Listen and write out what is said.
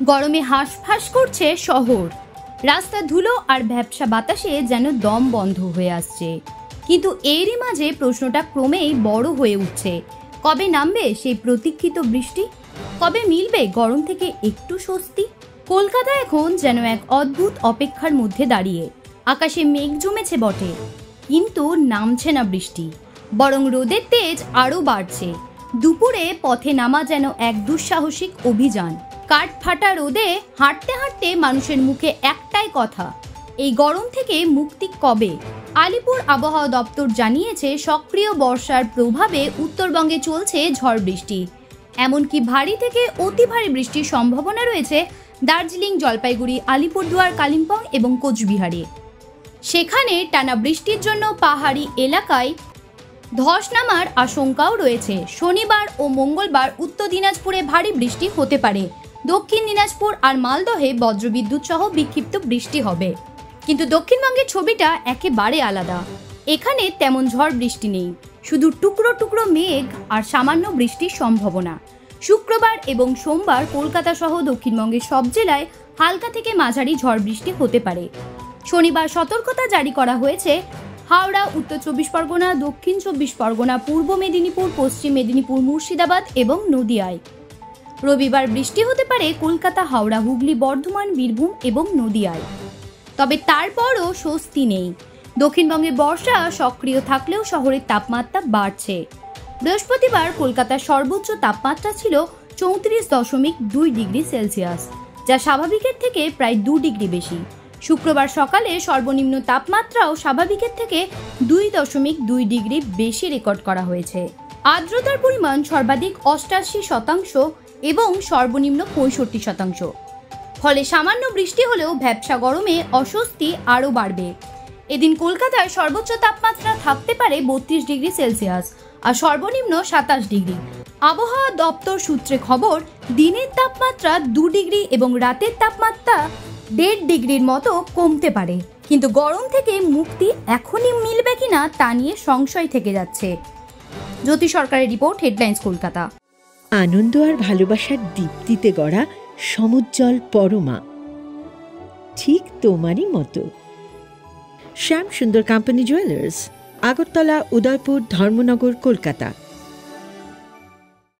গরমে হাঁসফাঁস করছে শহর, রাস্তা ধুলো আর ভ্যাপসা বাতাসে যেন দম বন্ধ হয়ে আসছে। কিন্তু এরই মাঝে প্রশ্নটা ক্রমেই বড় হয়ে উঠছে, কবে নামবে সেই প্রতীক্ষিত বৃষ্টি? কবে মিলবে গরম থেকে একটু স্বস্তি? কলকাতা এখন যেন এক অদ্ভুত অপেক্ষার মধ্যে দাঁড়িয়ে। আকাশে মেঘ জমেছে বটে, কিন্তু নামছে না বৃষ্টি, বরং রোদের তেজ আরও বাড়ছে। দুপুরে পথে নামা যেন এক দুঃসাহসিক অভিযান। কাঠ ফাটা রোদে হাঁটতে হাঁটতে মানুষের মুখে একটাই কথা, এই গরম থেকে মুক্তি কবে? আলিপুর আবহাওয়া দপ্তর জানিয়েছে, সক্রিয় বর্ষার প্রভাবে উত্তরবঙ্গে চলছে ঝড় বৃষ্টি। এমনকি ভারী থেকে অতি ভারী বৃষ্টির সম্ভাবনা রয়েছে দার্জিলিং, জলপাইগুড়ি, আলিপুরদুয়ার, কালিম্পং এবং কোচবিহারে। সেখানে টানা বৃষ্টির জন্য পাহাড়ি এলাকায় ধস নামার আশঙ্কাও রয়েছে। শনিবার ও মঙ্গলবার উত্তর দিনাজপুরে ভারী বৃষ্টি হতে পারে। দক্ষিণ দিনাজপুর আর মালদহে বজ্রবিদ্যুৎ সহ বিক্ষিপ্ত বৃষ্টি হবে। কিন্তু দক্ষিণবঙ্গের ছবিটা একেবারে আলাদা। এখানে তেমন ঝড় বৃষ্টি নেই, শুধু টুকরো টুকরো মেঘ আর সামান্য বৃষ্টির সম্ভাবনা। শুক্রবার এবং সোমবার কলকাতা সহ দক্ষিণবঙ্গের সব জেলায় হালকা থেকে মাঝারি ঝড় বৃষ্টি হতে পারে। শনিবার সতর্কতা জারি করা হয়েছে হাওড়া, উত্তর চব্বিশ পরগনা, দক্ষিণ চব্বিশ পরগনা, পূর্ব মেদিনীপুর, পশ্চিম মেদিনীপুর, মুর্শিদাবাদ এবং নদিয়ায়। রবিবার বৃষ্টি হতে পারে কলকাতা, হাওড়া, হুগলি, বর্ধমান, বীরভূম এবং নদিয়ায়। তবে তারপরও স্বস্তি নেই। দক্ষিণবঙ্গে বর্ষা সক্রিয় থাকলেও শহরের তাপমাত্রা বাড়ছে। বৃহস্পতিবার কলকাতার সর্বোচ্চ তাপমাত্রা ছিল 34.2 ডিগ্রি সেলসিয়াস, যা স্বাভাবিকের থেকে প্রায় 2 ডিগ্রি বেশি। শুক্রবার সকালে সর্বনিম্ন তাপমাত্রাও স্বাভাবিকের থেকে 2.2 ডিগ্রি বেশি রেকর্ড করা হয়েছে। আর্দ্রতার পরিমাণ সর্বাধিক 88% এবং সর্বনিম্ন 65%। ফলে সামান্য বৃষ্টি হলেও ভ্যাপসা গরমে অস্বস্তি আরও বাড়বে। এদিন কলকাতায় সর্বোচ্চ তাপমাত্রা থাকতে পারে 32 ডিগ্রি সেলসিয়াস আর সর্বনিম্ন 27 ডিগ্রি। আবহাওয়া দপ্তর সূত্রে খবর, দিনের তাপমাত্রা 2 ডিগ্রি এবং রাতের তাপমাত্রা 1.5 ডিগ্রির মতো কমতে পারে। কিন্তু গরম থেকে মুক্তি এখনই মিলবে কিনা তা নিয়ে সংশয় থেকে যাচ্ছে। জ্যোতি সরকারের রিপোর্ট, হেডলাইন্স কলকাতা। আনন্দ আর ভালোবাসার দীপ্তিতে গড়া সমুজ্জ্বল পরমা, ঠিক তোমারই মতো। শ্যাম সুন্দর কোম্পানি জুয়েলার্স, আগরতলা, উদয়পুর, ধর্মনগর, কলকাতা।